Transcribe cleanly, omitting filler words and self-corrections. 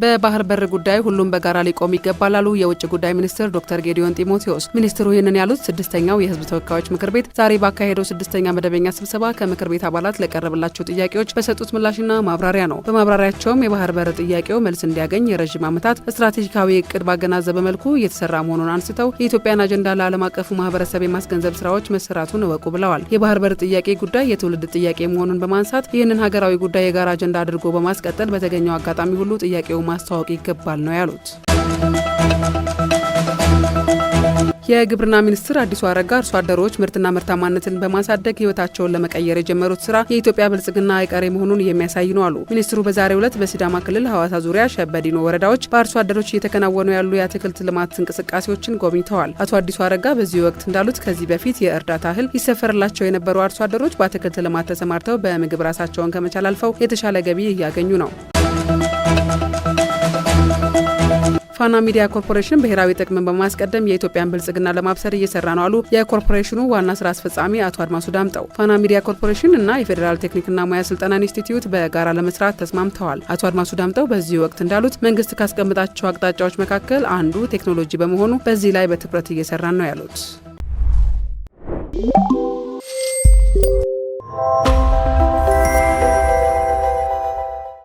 በባህር በር ጉዳይ ሁሉም በጋራ ሊቆም ይገባል አሉ የውጭ ጉዳይ ሚኒስትር ዶክተር ጌዲዮን ጢሞቴዎስ። ሚኒስትሩ ይህንን ያሉት ስድስተኛው የህዝብ ተወካዮች ምክር ቤት ዛሬ ባካሄደው ስድስተኛ መደበኛ ስብሰባ ከምክር ቤት አባላት ለቀረበላቸው ጥያቄዎች በሰጡት ምላሽና ማብራሪያ ነው። በማብራሪያቸውም የባህር በር ጥያቄው መልስ እንዲያገኝ የረጅም ዓመታት ስትራቴጂካዊ እቅድ ባገናዘበ መልኩ እየተሰራ መሆኑን አንስተው የኢትዮጵያን አጀንዳ ለዓለም አቀፉ ማህበረሰብ የማስገንዘብ ስራዎች መሰራቱን እወቁ ብለዋል። የባህር በር ጥያቄ ጉዳይ የትውልድ ጥያቄ መሆኑን በማንሳት ይህንን ሀገራዊ ጉዳይ የጋራ አጀንዳ አድርጎ በማስቀጠል በተገኘው አጋጣሚ ሁሉ ጥያቄው ማስተዋወቅ ይገባል ነው ያሉት። የግብርና ሚኒስትር አዲሱ አረጋ አርሶ አደሮች ምርትና ምርታማነትን በማሳደግ ህይወታቸውን ለመቀየር የጀመሩት ስራ የኢትዮጵያ ብልጽግና አይቀሬ መሆኑን የሚያሳይ ነው አሉ። ሚኒስትሩ በዛሬው ዕለት በሲዳማ ክልል ሐዋሳ ዙሪያ ሸበዲኖ ወረዳዎች በአርሶ አደሮች እየተከናወኑ ያሉ የአትክልት ልማት እንቅስቃሴዎችን ጎብኝተዋል። አቶ አዲሱ አረጋ በዚህ ወቅት እንዳሉት ከዚህ በፊት የእርዳታ እህል ይሰፈርላቸው የነበሩ አርሶ አደሮች በአትክልት ልማት ተሰማርተው በምግብ ራሳቸውን ከመቻል አልፈው የተሻለ ገቢ እያገኙ ነው። ፋና ሚዲያ ኮርፖሬሽን ብሔራዊ ጥቅምን በማስቀደም የኢትዮጵያን ብልጽግና ለማብሰር እየሰራ ነው አሉ የኮርፖሬሽኑ ዋና ስራ አስፈጻሚ አቶ አድማሱ ዳምጠው። ፋና ሚዲያ ኮርፖሬሽን እና የፌዴራል ቴክኒክና ሙያ ስልጠና ኢንስቲትዩት በጋራ ለመስራት ተስማምተዋል። አቶ አድማሱ ዳምጠው በዚህ ወቅት እንዳሉት መንግስት ካስቀመጣቸው አቅጣጫዎች መካከል አንዱ ቴክኖሎጂ በመሆኑ በዚህ ላይ በትኩረት እየሰራ ነው ያሉት።